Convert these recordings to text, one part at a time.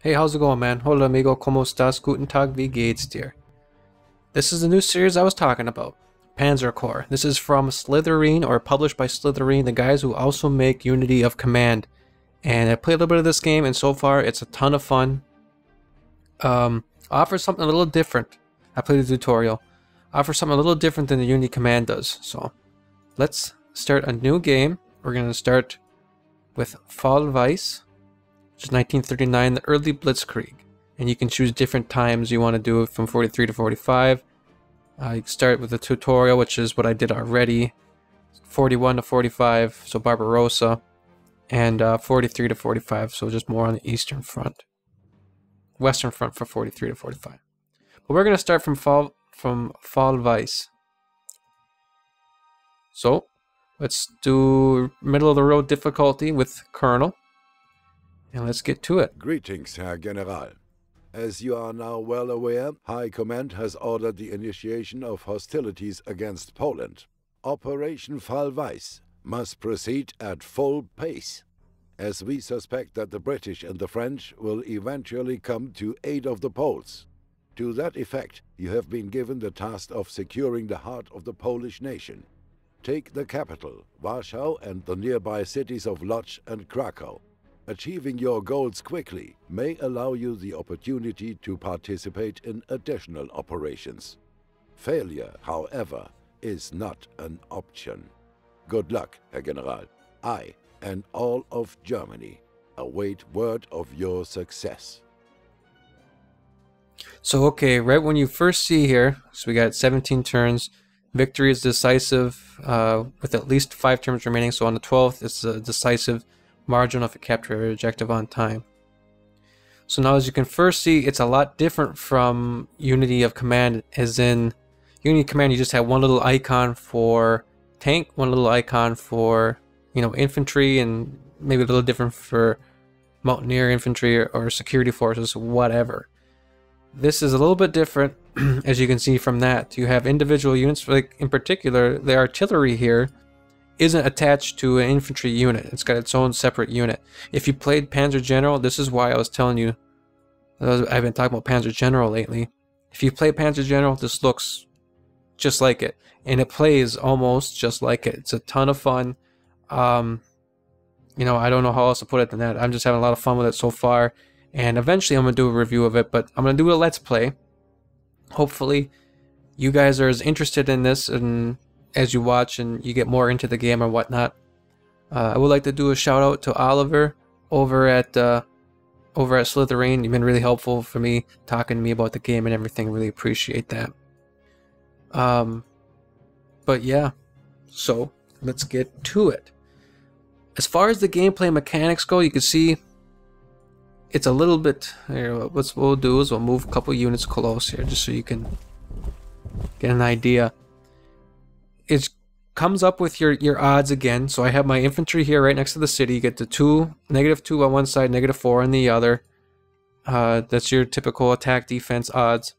Hey, how's it going, man? Hola amigo, ¿cómo estás? Guten Tag, wie geht's dir? This is the new series I was talking about, Panzer Corps. This is from Slytherin, or published by Slytherin, the guys who also make Unity of Command. And I played a little bit of this game, and so far it's a ton of fun. Offers something a little different. I played the tutorial. Offers something a little different than the Unity Command does. So let's start a new game. We're going to start with Fall Weis, which is 1939, the early Blitzkrieg. And you can choose different times you want to do it, from 43 to 45. You can start with the tutorial, which is what I did already. 41 to 45, so Barbarossa. And 43 to 45, so just more on the Eastern Front. Western Front for 43 to 45. But we're going to start from Fall Weis. So let's do middle of the road difficulty with Colonel. And let's get to it. Greetings, Herr General. As you are now well aware, High Command has ordered the initiation of hostilities against Poland. Operation Fall Weis must proceed at full pace, as we suspect that the British and the French will eventually come to aid of the Poles. To that effect, you have been given the task of securing the heart of the Polish nation. Take the capital, Warsaw, and the nearby cities of Lodz and Krakow. Achieving your goals quickly may allow you the opportunity to participate in additional operations. Failure, however, is not an option. Good luck, Herr General. I and all of Germany await word of your success. So okay, right when you first see here, so we got 17 turns. Victory is decisive with at least 5 turns remaining. So on the 12th, it's a decisive margin if you capture every objective on time. So now as you can first see, it's a lot different from Unity of Command, as in Unity of Command you just have one little icon for tank, one little icon for, you know, infantry, and maybe a little different for mountaineer infantry or security forces, whatever. This is a little bit different, as you can see from that. You have individual units, like in particular the artillery here isn't attached to an infantry unit. It's got its own separate unit. If you played Panzer General, this is why I was telling you, I've been talking about Panzer General lately. If you play Panzer General, this looks just like it, and it plays almost just like it. It's a ton of fun. You know, I don't know how else to put it than that. I'm just having a lot of fun with it so far, and eventually I'm going to do a review of it, but I'm going to do a Let's Play. Hopefully you guys are as interested in this and as you watch and you get more into the game or whatnot. I would like to do a shout out to Oliver over at Slytherin. You've been really helpful for me, talking to me about the game and everything. Really appreciate that. But yeah, so let's get to it. As far as the gameplay mechanics go, you can see it's a little bit here. What we'll do is we'll move a couple units close here just so you can get an idea. It comes up with your odds again. So I have my infantry here right next to the city. You get the -2 on one side, -4 on the other. That's your typical attack defense odds.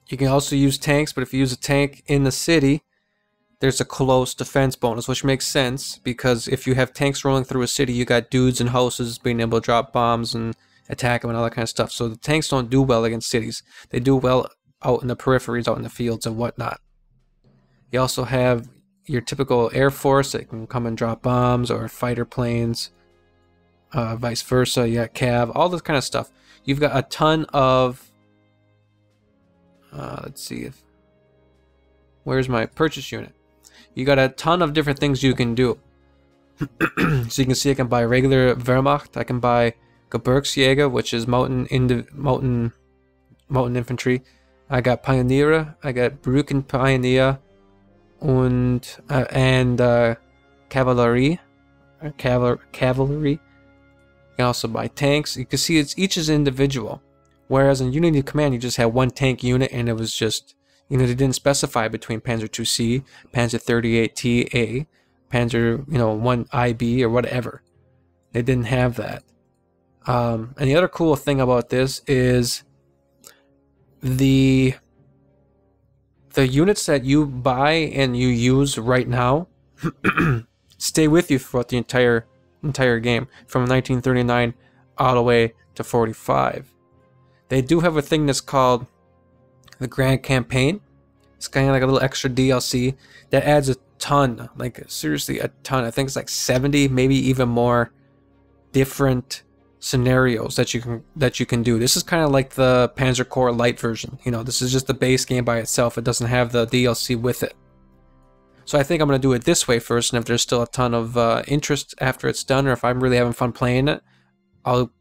You can also use tanks, but if you use a tank in the city, there's a close defense bonus, which makes sense because if you have tanks rolling through a city, you got dudes and houses being able to drop bombs and attack them and all that kind of stuff. So the tanks don't do well against cities. They do well out in the peripheries, out in the fields and whatnot. You also have your typical Air Force that can come and drop bombs, or fighter planes, vice versa. You got Cav, all this kind of stuff. You've got a ton of, let's see, where's my purchase unit? You got a ton of different things you can do. So you can see I can buy regular Wehrmacht, I can buy Gebirgsjäger, which is mountain infantry. I got Pioniere, I got Brückenpionier, and Cavalry. Cavalry. You can also buy tanks. You can see each is individual. Whereas in Unity Command, you just had one tank unit, and it was just, you know, they didn't specify between Panzer IIc, Panzer 38TA, Panzer, you know, 1IB or whatever. They didn't have that. And the other cool thing about this is the units that you buy and you use right now stay with you throughout the entire game from 1939 all the way to 45. They do have a thing that's called the Grand Campaign. It's kind of like a little extra DLC that adds a ton, like seriously a ton. I think it's like 70, maybe even more different scenarios that you can do. This is kind of like the Panzer Corps Lite version. You know, this is just the base game by itself. It doesn't have the DLC with it. So I think I'm going to do it this way first, and if there's still a ton of interest after it's done, or if I'm really having fun playing it, I'll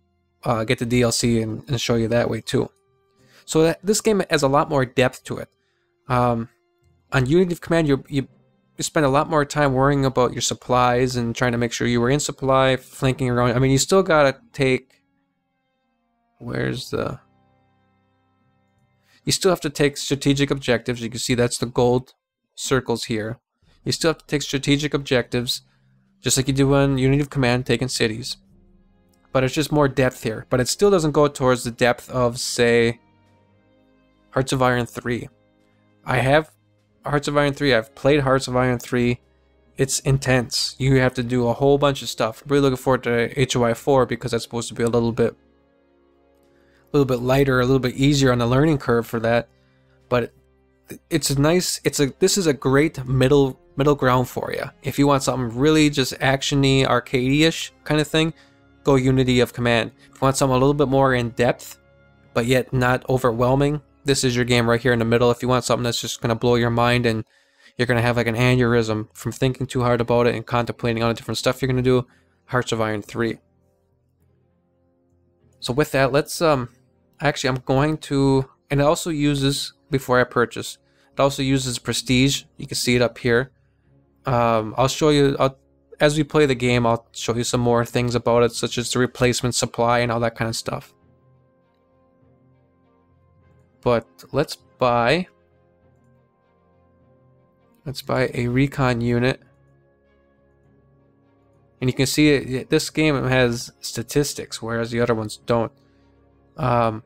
get the DLC and show you that way too. So this game has a lot more depth to it. On Unity of Command, you spend a lot more time worrying about your supplies and trying to make sure you were in supply, flanking around. I mean, you still gotta take... Where's the... You still have to take strategic objectives. You can see that's the gold circles here. You still have to take strategic objectives, just like you do on Unity of Command, taking cities. But it's just more depth here. But it still doesn't go towards the depth of, say, Hearts of Iron 3. I have Hearts of Iron 3. I've played Hearts of Iron 3. It's intense. You have to do a whole bunch of stuff. I'm really looking forward to HOI 4 because that's supposed to be a little bit lighter, a little bit easier on the learning curve for that. But it's a nice. This is a great middle ground for you. If you want something really just actiony, arcade-ish kind of thing, go Unity of Command. If you want something a little bit more in depth, but yet not overwhelming, this is your game right here in the middle. If you want something that's just going to blow your mind and you're going to have like an aneurysm from thinking too hard about it and contemplating on the different stuff you're going to do, Hearts of Iron 3. So with that, let's actually I'm going to, and it also uses, before I purchase, it also uses Prestige. You can see it up here. I'll show you, as we play the game, I'll show you some more things about it, such as the replacement supply and all that kind of stuff. But let's buy a recon unit. And you can see this game has statistics, whereas the other ones don't. So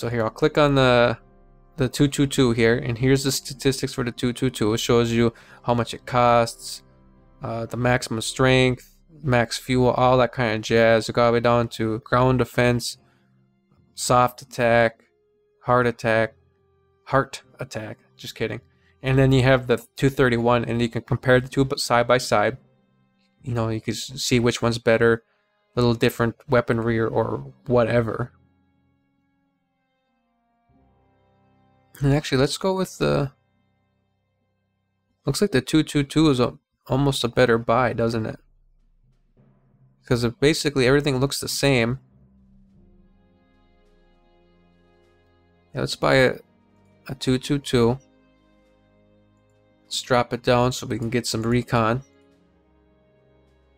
here, I'll click on the 222 here, and here's the statistics for the 222. It shows you how much it costs, the maximum strength, max fuel, all that kind of jazz. It got all the way down to ground defense, soft attack, heart attack, just kidding. And then you have the 231, and you can compare the two side by side. You know, you can see which one's better, a little different weaponry or whatever. And actually, let's go with the... Looks like the 222 is almost a better buy, doesn't it? Because basically everything looks the same. Yeah, let's buy a 222. Let's drop it down so we can get some recon.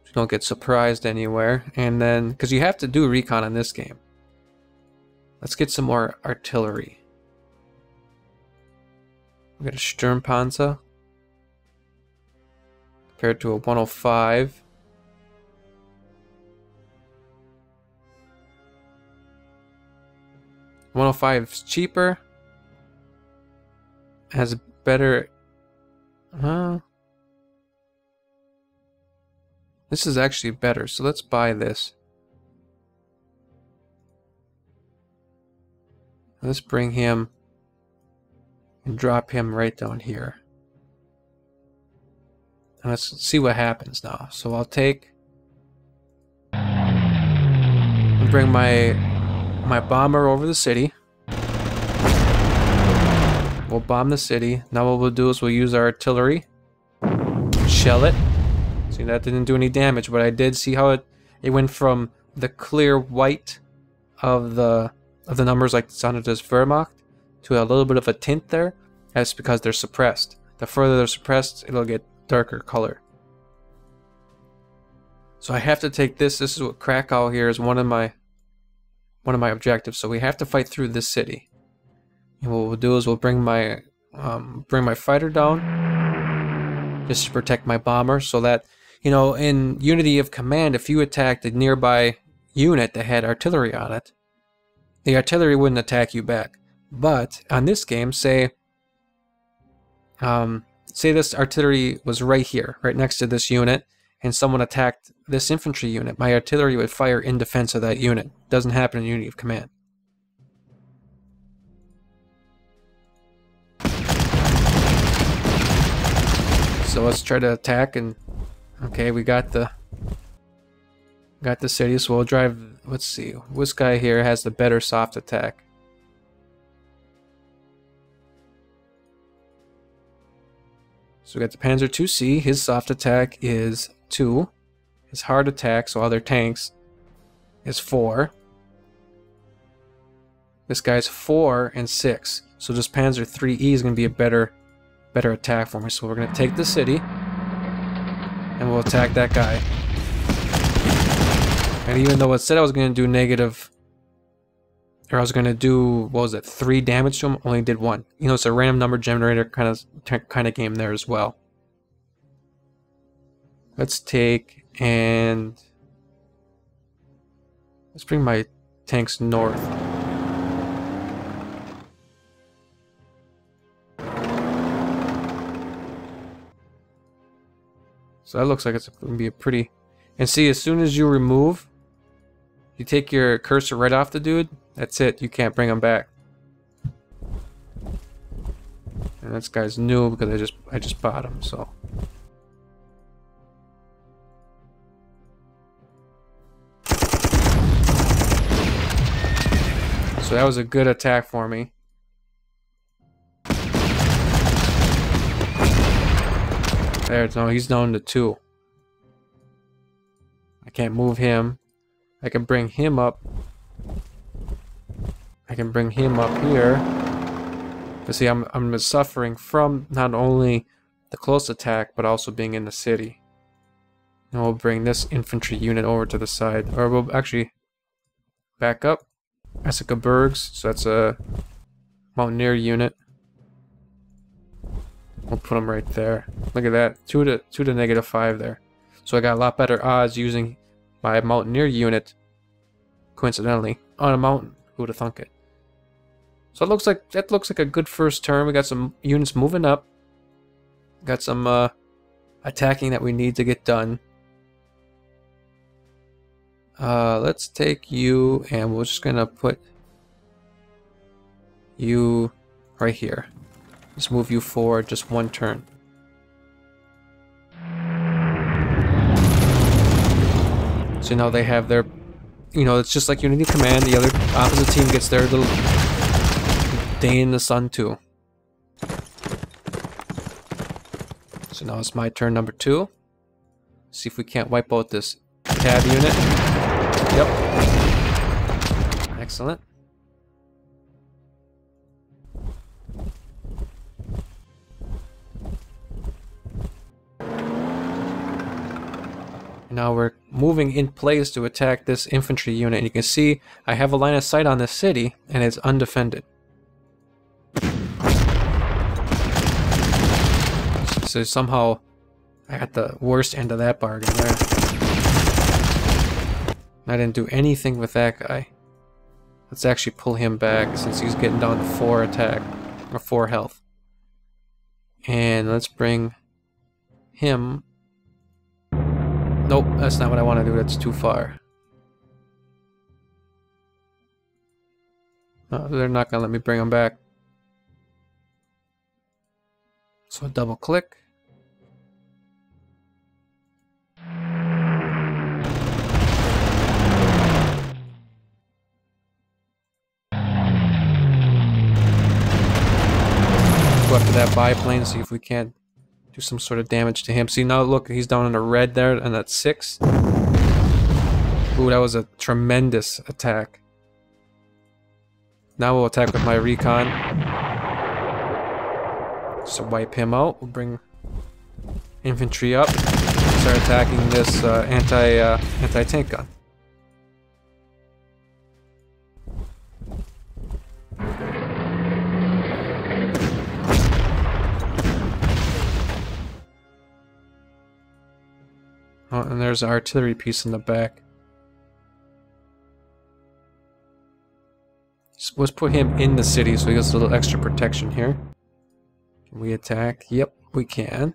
So don't get surprised anywhere. And then, because you have to do recon in this game. Let's get some more artillery. We got a Sturmpanzer. Compared to a 105. $105 is cheaper. Has a better... This is actually better, so let's buy this. Let's bring him and drop him right down here. And let's see what happens now. So I'll take and bring my bomber over the city. We'll bomb the city. Now what we'll do is we'll use our artillery. Shell it. See, that didn't do any damage, but I did see how it went from the clear white of the numbers like the sound of this Wehrmacht to a little bit of a tint there. That's because they're suppressed. The further they're suppressed, it'll get darker color. So I have to take this. This is what Krakow here is one of my objectives. So we have to fight through this city. And what we'll do is we'll bring my fighter down just to protect my bomber, so that, you know, in Unity of Command, if you attacked a nearby unit that had artillery on it, the artillery wouldn't attack you back. But on this game, say this artillery was right here, right next to this unit, and someone attacked this infantry unit, my artillery would fire in defense of that unit. Doesn't happen in unity of command. So let's try to attack, and okay, we got the city, so we'll drive. Let's see, this guy here has the better soft attack. So we got the Panzer 2C, his soft attack is 2. His hard attack, so other tanks, is 4. This guy's 4 and 6. So this Panzer 3E is going to be a better attack for me. So we're going to take the city, and we'll attack that guy. And even though it said I was going to do negative, or I was going to do, what was it, 3 damage to him, only did 1. You know, it's a random number generator kind of game there as well. Let's take and let's bring my tanks north. So that looks like it's going to be a pretty... And see, as soon as you remove, you take your cursor right off the dude, that's it. You can't bring him back. And this guy's new because I just bought him, so... So that was a good attack for me. There, no, he's down to 2. I can't move him. I can bring him up. I can bring him up here. But see, I'm suffering from not only the close attack, but also being in the city. And we'll bring this infantry unit over to the side. Or we'll actually back up. Essica Bergs, so that's a Mountaineer unit. We'll put them right there. Look at that, 2 to -5 there. So I got a lot better odds using my Mountaineer unit, coincidentally, on a mountain. Who would have thunk it? So that looks like a good first turn. We got some units moving up. Got some attacking that we need to get done. Let's take you, and we're just gonna put you right here. Let's move you forward just 1 turn. So now they have their, you know, it's just like Unity Command. The other opposite team gets their little day in the sun too. So now it's my turn number 2. See if we can't wipe out this tab unit. Yep. Excellent. Now we're moving in place to attack this infantry unit. And you can see I have a line of sight on this city, and it's undefended. So somehow I got the worst end of that bargain there. I didn't do anything with that guy. Let's actually pull him back since he's getting down to 4 attack, or 4 health. And let's bring him. Nope, that's not what I want to do. That's too far. No, they're not going to let me bring him back. So double click. Go up to that biplane, see if we can't do some sort of damage to him. See, now look, he's down in the red there, and that's 6. Ooh, that was a tremendous attack. Now we'll attack with my recon. So wipe him out. We'll bring infantry up. Start attacking this anti-tank gun. Oh, and there's an artillery piece in the back. So let's put him in the city so he gets a little extra protection here. Can we attack? Yep, we can.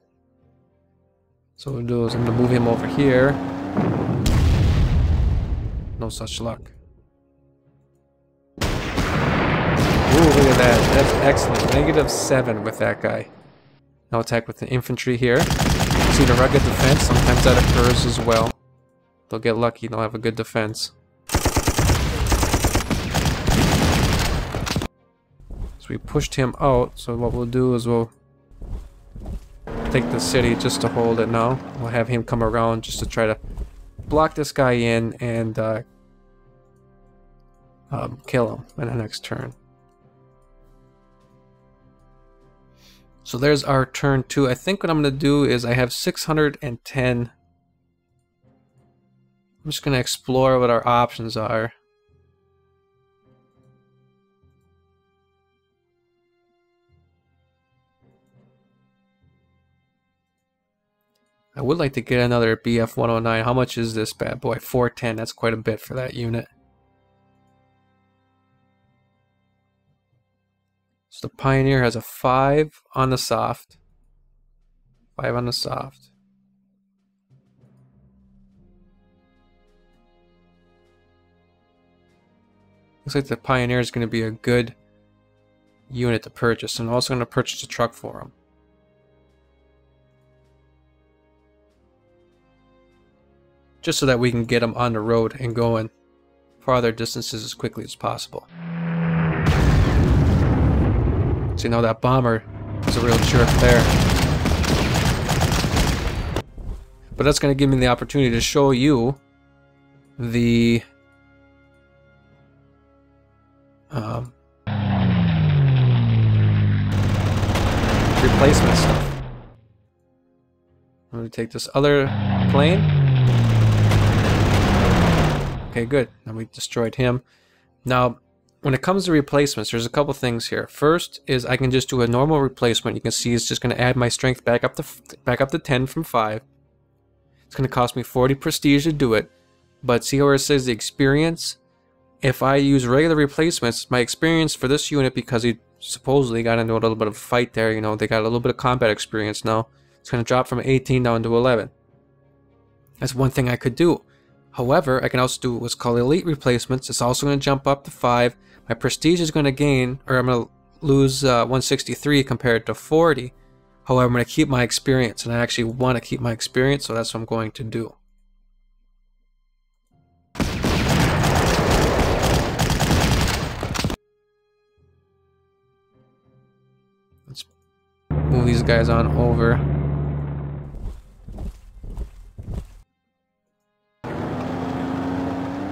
So what we'll do is I'm going to move him over here. No such luck. Ooh, look at that. That's excellent. -7 with that guy. Now attack with the infantry here. See the rugged defense? Sometimes that occurs as well. They'll get lucky, they'll have a good defense. So we pushed him out, so what we'll do is we'll take the city just to hold it now. We'll have him come around just to try to block this guy in and kill him in the next turn. So there's our turn 2. I think what I'm going to do is I have 610. I'm just going to explore what our options are. I would like to get another BF 109. How much is this bad boy? 410. That's quite a bit for that unit. So the Pioneer has a 5 on the soft. 5 on the soft. Looks like the Pioneer is going to be a good unit to purchase. And I'm also going to purchase a truck for him. Just so that we can get him on the road and going farther distances as quickly as possible. So you know that bomber is a real jerk there. But that's going to give me the opportunity to show you the replacement stuff. I'm going to take this other plane. Okay, good. Now we destroyed him. Now, when it comes to replacements, there's a couple things here. First is I can just do a normal replacement. You can see it's just going to add my strength back up to 10 from 5. It's going to cost me 40 prestige to do it. But see where it says the experience? If I use regular replacements, my experience for this unit, because he supposedly got into a little bit of a fight there, you know, they got a little bit of combat experience now. It's going to drop from 18 down to 11. That's one thing I could do. However, I can also do what's called elite replacements. It's also going to jump up to 5. My prestige is going to gain, or I'm going to lose 163 compared to 40. However, I'm going to keep my experience, and I actually want to keep my experience, so that's what I'm going to do. Let's move these guys on over.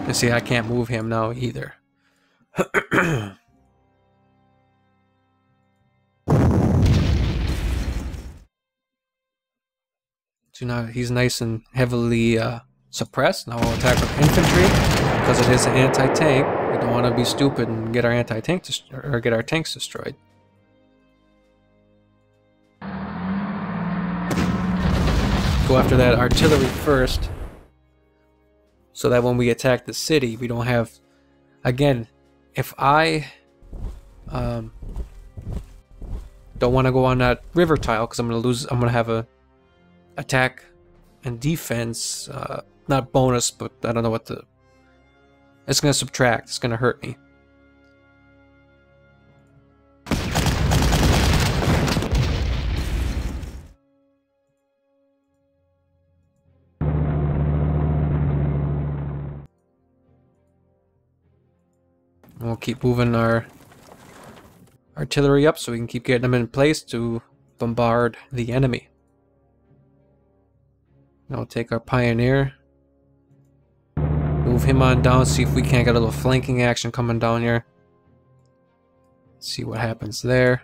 And see, I can't move him now either. So now he's nice and heavily suppressed. Now we'll attack with infantry because it is an anti-tank. We don't want to be stupid and get our anti-tank or get our tanks destroyed. Go after that artillery first, so that when we attack the city, we don't have. Again, if I don't want to go on that river tile because I'm going to lose. I'm going to have a attack and defense, not bonus, but I don't know what the. It's going to subtract. It's going to hurt me. We'll keep moving our artillery up so we can keep getting them in place to bombard the enemy. Now we'll take our Pioneer, move him on down, see if we can't get a little flanking action coming down here. See what happens there.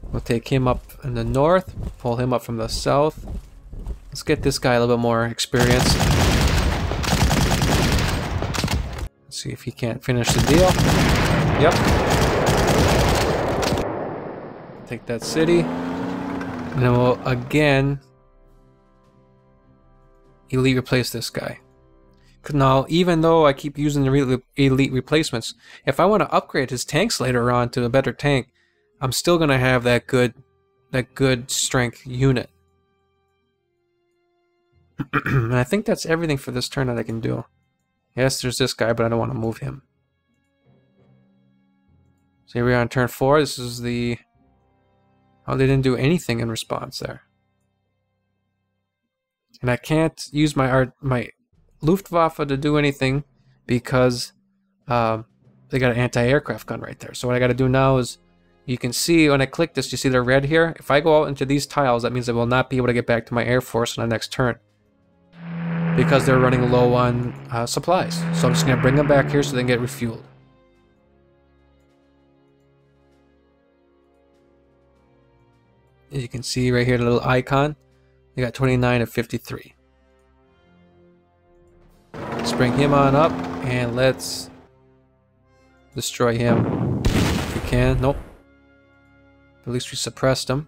We'll take him up in the north, pull him up from the south. Let's get this guy a little bit more experience. See if he can't finish the deal. Yep. Take that city. And then we'll again elite replace this guy. Now, even though I keep using the elite replacements, if I want to upgrade his tanks later on to a better tank, I'm still going to have that good strength unit. And I think that's everything for this turn that I can do. Yes, there's this guy, but I don't want to move him. So here we are on turn 4. This is the... Oh, they didn't do anything in response there. And I can't use my Luftwaffe to do anything because they got an anti-aircraft gun right there. So what I got to do now is, you can see when I click this, you see they're red here. If I go out into these tiles, that means I will not be able to get back to my Air Force on the next turn, because they're running low on supplies. So I'm just going to bring them back here so they can get refueled. As you can see right here, the little icon, they got 29 of 53. Let's bring him on up and let's destroy him if we can. Nope. At least we suppressed him.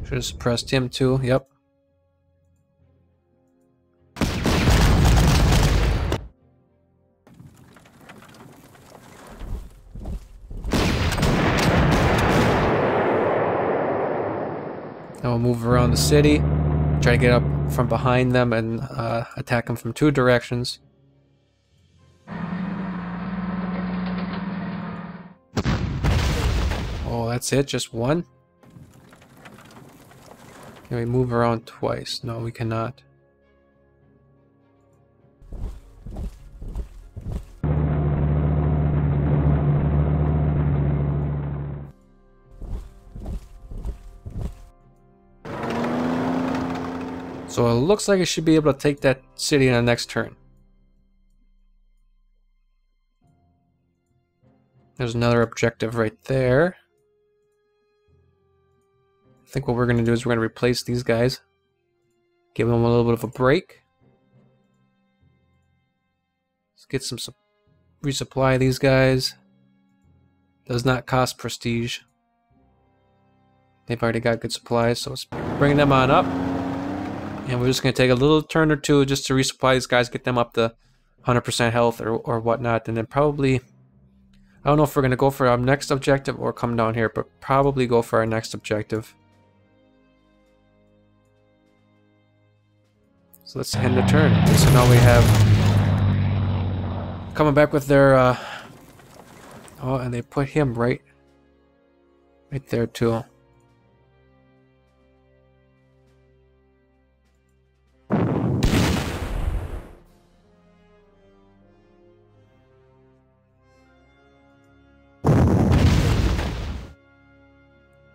Should have suppressed him too. Yep. Now we'll move around the city, try to get up from behind them and attack them from 2 directions. Oh, that's it? Just one? Can we move around twice? No, we cannot. So it looks like I should be able to take that city in the next turn. There's another objective right there. I think what we're going to do is we're going to replace these guys. Give them a little bit of a break. Let's get some resupply these guys. Does not cost prestige. They've already got good supplies, so let's bring them on up. And we're just going to take a little turn or two just to resupply these guys, get them up to 100% health or whatnot, and then probably... I don't know if we're going to go for our next objective or come down here, but probably go for our next objective. So let's end the turn. So now we have... coming back with their... Oh, and they put him right there too.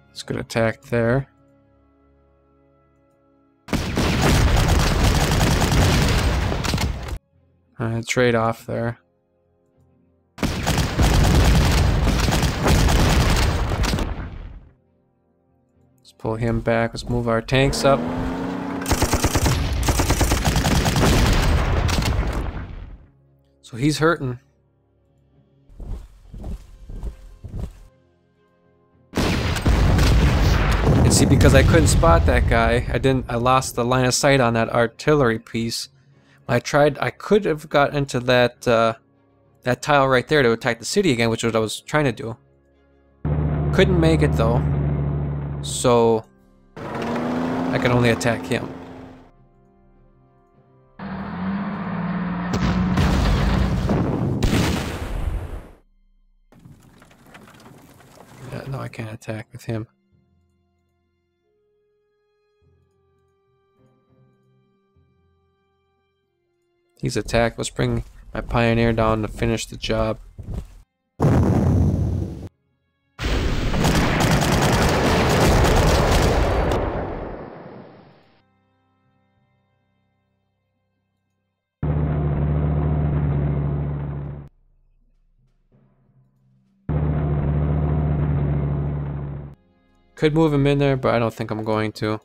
It's good attack there. Trade off there. Let's pull him back. Let's move our tanks up. So he's hurting. And see, because I couldn't spot that guy, I lost the line of sight on that artillery piece. I could have got into that that tile right there to attack the city again, which was what I was trying to do. Couldn't make it though, so I could only attack him. Yeah, no, I can't attack with him. He's attacked. Let's bring my Pioneer down to finish the job. Could move him in there, but I don't think I'm going to.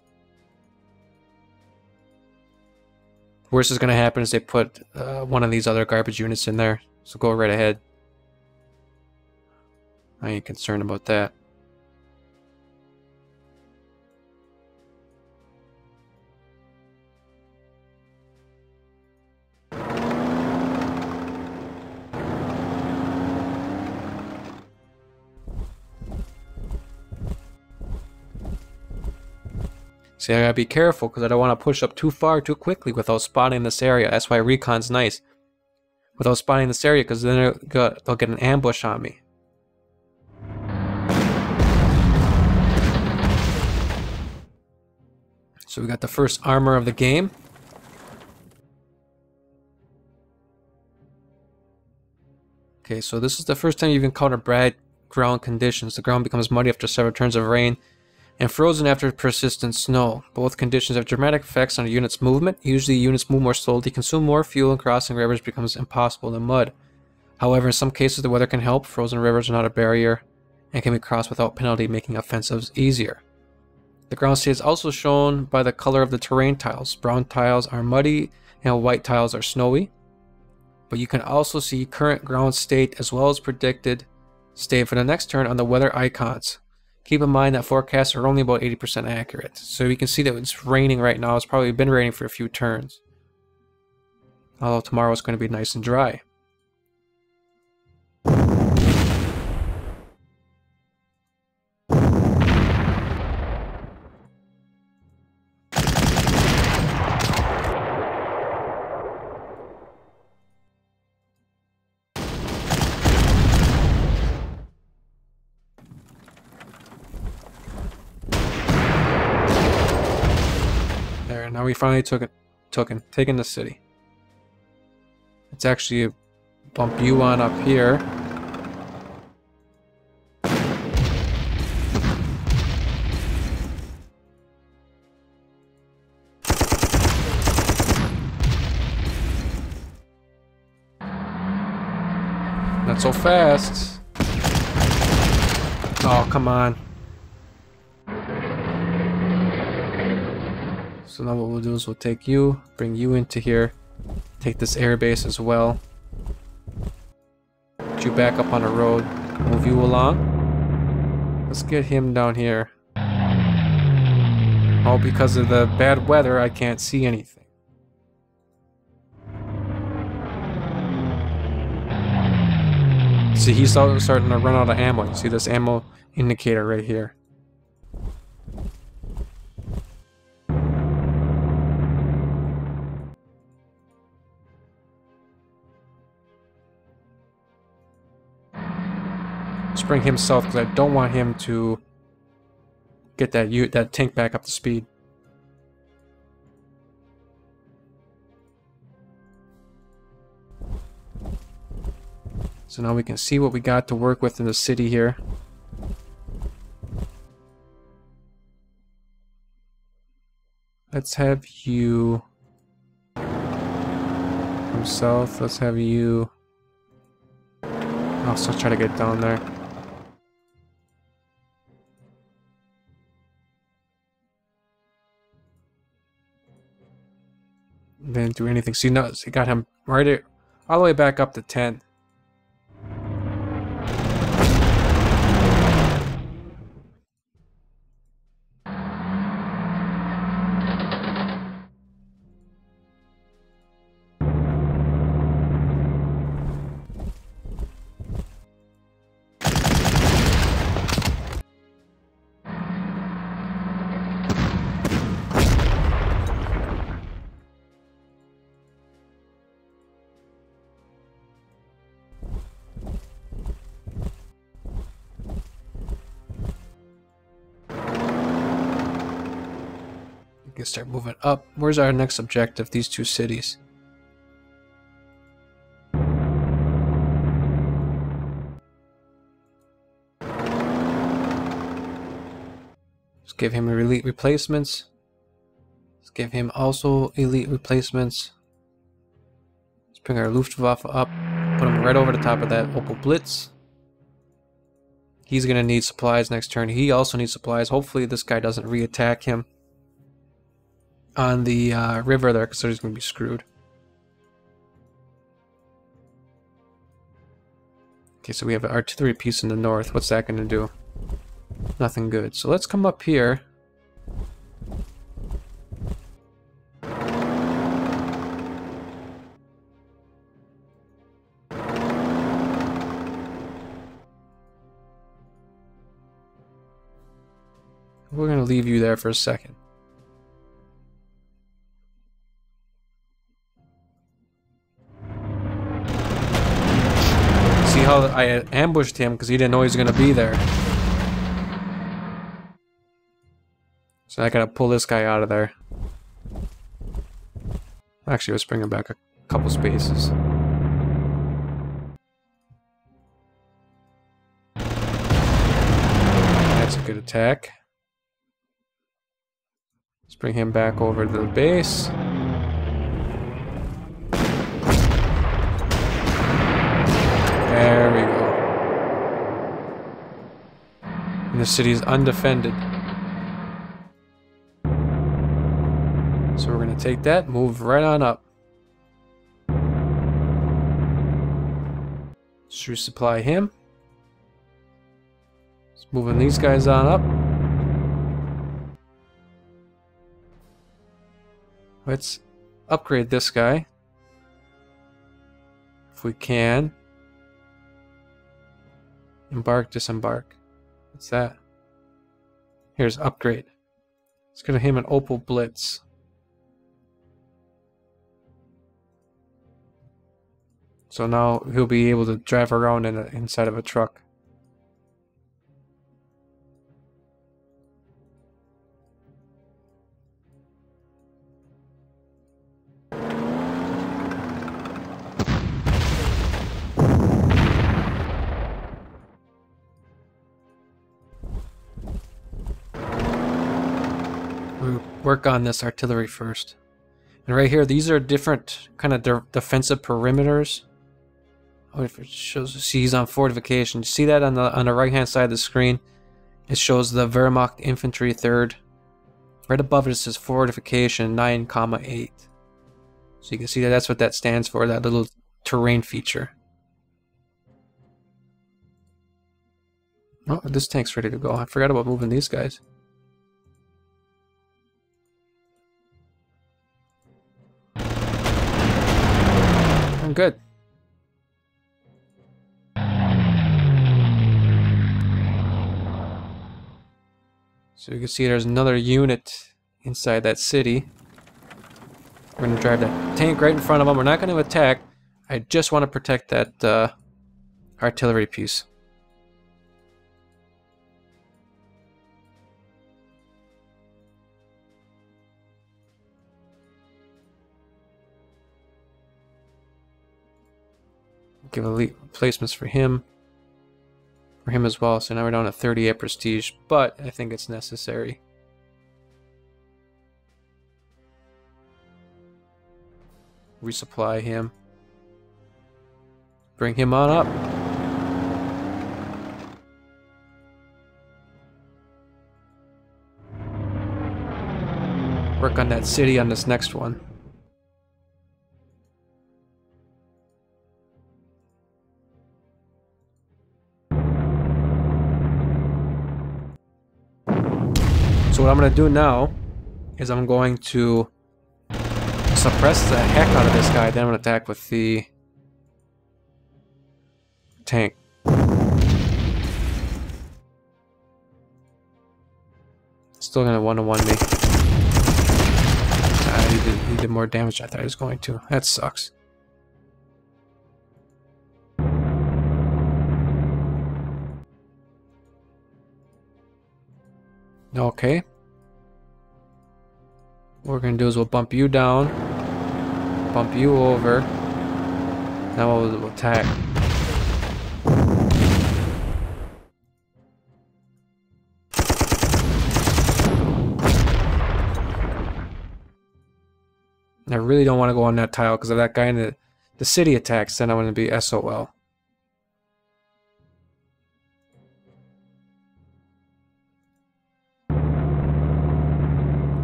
Worst is going to happen is they put one of these other garbage units in there. So go right ahead. I ain't concerned about that. See, I gotta be careful because I don't want to push up too far too quickly without spotting this area. That's why recon's nice. Without spotting this area, because then they'll get an ambush on me. So we got the first armor of the game. Okay, so this is the first time you've encountered bad ground conditions. The ground becomes muddy after several turns of rain and frozen after persistent snow. Both conditions have dramatic effects on a unit's movement. Usually units move more slowly, consume more fuel, and crossing rivers becomes impossible in mud. However, in some cases the weather can help. Frozen rivers are not a barrier and can be crossed without penalty, making offensives easier. The ground state is also shown by the color of the terrain tiles. Brown tiles are muddy and white tiles are snowy. But you can also see current ground state as well as predicted state for the next turn on the weather icons. Keep in mind that forecasts are only about 80% accurate. So you can see that it's raining right now. It's probably been raining for a few turns. Although tomorrow it's going to be nice and dry. There, now we finally taken the city. Let's actually bump you on up here. Not so fast. Oh, come on. So now what we'll do is we'll take you, bring you into here, take this airbase as well. Put you back up on the road, move you along. Let's get him down here. Oh, because of the bad weather, I can't see anything. See, he's starting to run out of ammo. You see this ammo indicator right here. Let's bring him south because I don't want him to get that tank back up to speed. So now we can see what we got to work with in the city here. Let's have you come south. Let's have you also try to get down there. Didn't do anything. See, no, it got him right all the way back up to 10. We can start moving up. Where's our next objective? These two cities. Let's give him elite replacements. Let's give him also elite replacements. Let's bring our Luftwaffe up. Put him right over the top of that Opel Blitz. He's going to need supplies next turn. He also needs supplies. Hopefully this guy doesn't re-attack him on the river there, because he's going to be screwed. Okay, so we have an artillery piece in the north. What's that going to do? Nothing good. So let's come up here. We're going to leave you there for a second. how I ambushed him because he didn't know he was going to be there. So I gotta pull this guy out of there. Actually, let's bring him back a couple spaces. That's a good attack. Let's bring him back over to the base. There we go. And the city is undefended. So we're going to take that, move right on up. Let's resupply him. Let's moving these guys on up. Let's upgrade this guy. If we can. Embark, disembark. What's that? Here's upgrade. Let's give him an Opal Blitz. So now he'll be able to drive around inside of a truck. We work on this artillery first. And right here, these are different kind of defensive perimeters. Oh, if it shows, see he's on fortification. You see that on the right hand side of the screen? It shows the Wehrmacht Infantry 3rd. Right above it says fortification 9,8. So you can see that that's what that stands for, that little terrain feature. Oh, this tank's ready to go. I forgot about moving these guys. I'm good. So you can see there's another unit inside that city. We're going to drive that tank right in front of them. We're not going to attack. I just want to protect that artillery piece. Give elite replacements for him as well. So now we're down to 38 prestige, but I think it's necessary. Resupply him. Bring him on up. Work on that city on this next one. So what I'm going to do now is I'm going to suppress the heck out of this guy, then I'm going to attack with the tank. Still going to one-to-one me. He did more damage than I thought he was going to. That sucks. Okay. What we're going to do is we'll bump you down, bump you over, now we'll attack. I really don't want to go on that tile because if that guy in the city attacks, then I'm going to be SOL.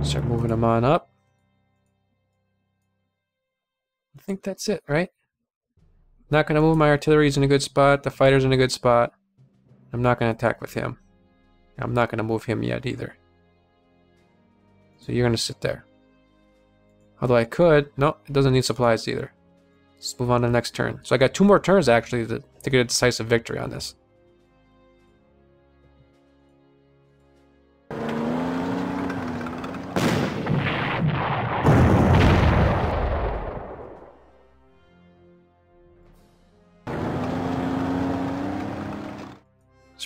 Start moving them on up. I think that's it, right? Not going to move. My artillery's in a good spot. The fighter's in a good spot. I'm not going to attack with him. I'm not going to move him yet either. So you're going to sit there. Although I could. No, it doesn't need supplies either. Let's move on to the next turn. So I got 2 more turns actually to get a decisive victory on this.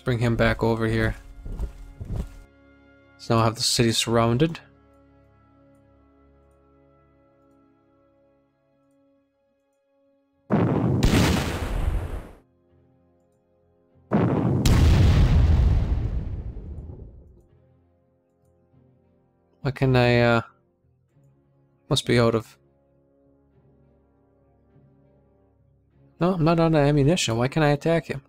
bring him back over here. So now I have the city surrounded. What can I, must be out of... No, I'm not out of ammunition. Why can't I attack him?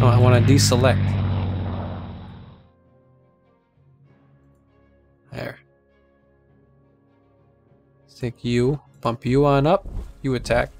Oh, I want to deselect. There. Let's take you, bump you on up, you attack.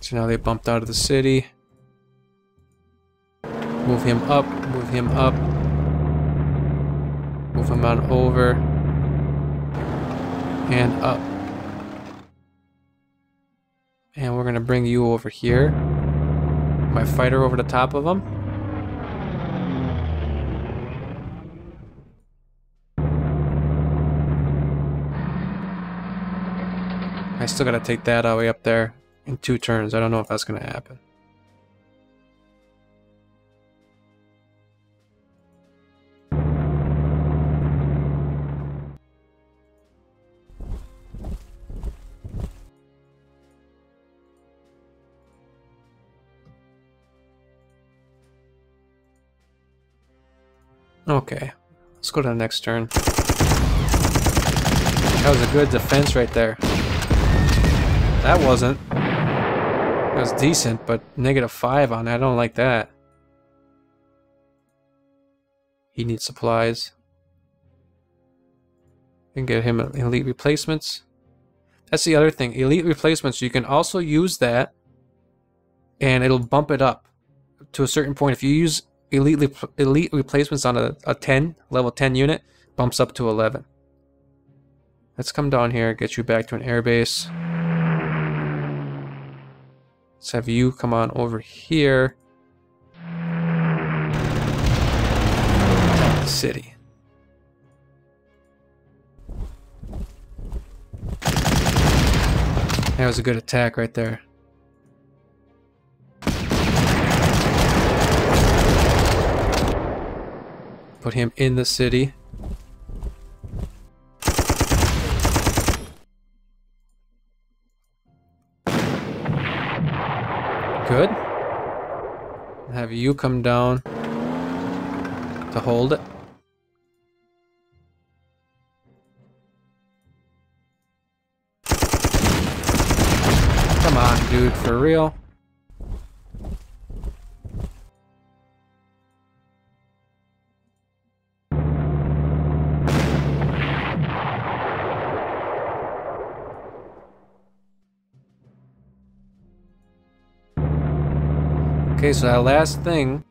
So now they bumped out of the city. Move him up, move him up. Move him on over. And up. And we're gonna bring you over here. My fighter over the top of him. I still gotta take that all the way up there. In 2 turns. I don't know if that's going to happen. Okay. Let's go to the next turn. That was a good defense right there. That wasn't. That was decent, but -5 on that. I don't like that. He needs supplies. You can get him elite replacements. That's the other thing. Elite replacements, you can also use that and it'll bump it up to a certain point. If you use elite replacements on a 10, level 10 unit, bumps up to 11. Let's come down here, get you back to an airbase. Let's have you come on over here. Attack the city. That was a good attack right there. Put him in the city. Good. Have you come down to hold it. Come on, dude, for real. Okay, so that last thing,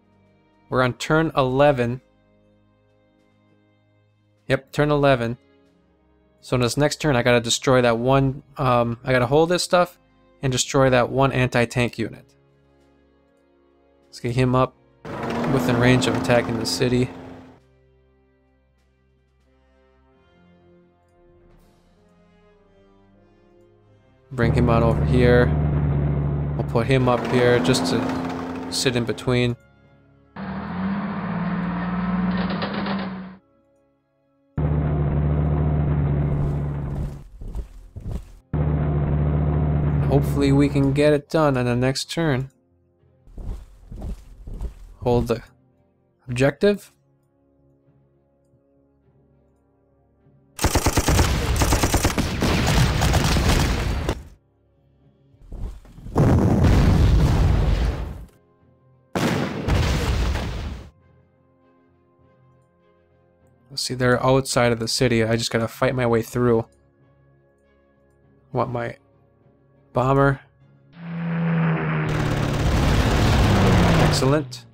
we're on turn 11. Yep, turn 11. So in this next turn, I gotta destroy that one, I gotta hold this stuff and destroy that one anti-tank unit. Let's get him up within range of attacking the city. Bring him on over here. We'll put him up here just to sit in between. Hopefully we can get it done on the next turn. Hold the objective. Let's see, they're outside of the city. I just gotta fight my way through. Want my bomber. Excellent.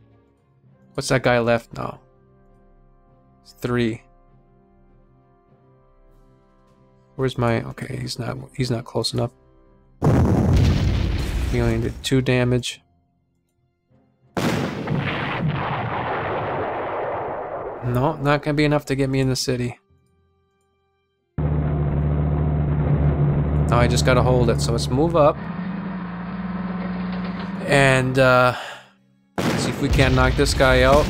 What's that guy left now? It's 3. Where's my... Okay, he's not close enough. He only did 2 damage. No, not gonna be enough to get me in the city. Now I just gotta hold it, so let's move up. And see if we can't knock this guy out.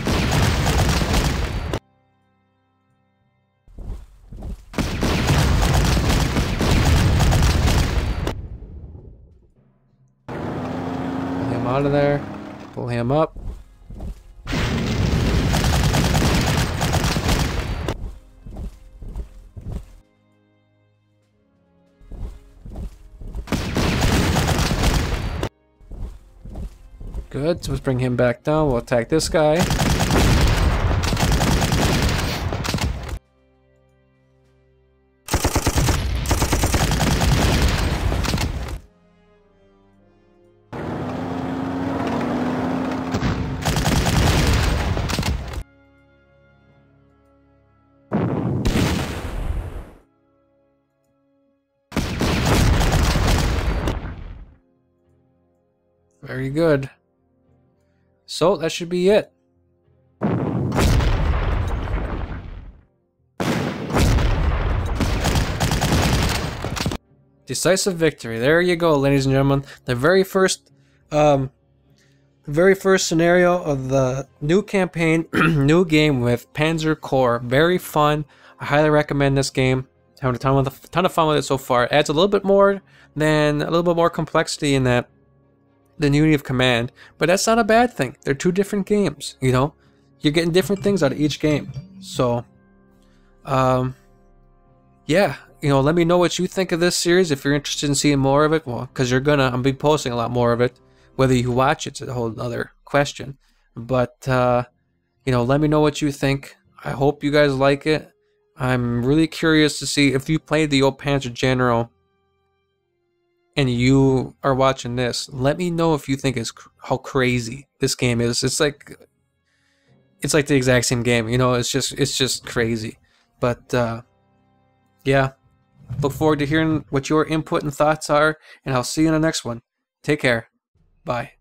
Pull him out of there. Pull him up. Good, so let's bring him back down. We'll attack this guy. Very good. So that should be it. Decisive victory. There you go, ladies and gentlemen. The very first scenario of the new campaign, new game with Panzer Corps. Very fun. I highly recommend this game. Having a ton of fun with it so far. It adds a little bit more complexity in that than Unity of Command, but that's not a bad thing. They're 2 different games, you know. You're getting different things out of each game. So, yeah, you know, let me know what you think of this series if you're interested in seeing more of it. Well, because I'm be posting a lot more of it. Whether you watch it's a whole other question. But you know, let me know what you think. I hope you guys like it. I'm really curious to see if you played the old Panzer General and you are watching this. Let me know if you think how crazy this game is. It's like the exact same game, you know. It's just crazy. But yeah, look forward to hearing what your input and thoughts are, and I'll see you in the next one. Take care. Bye.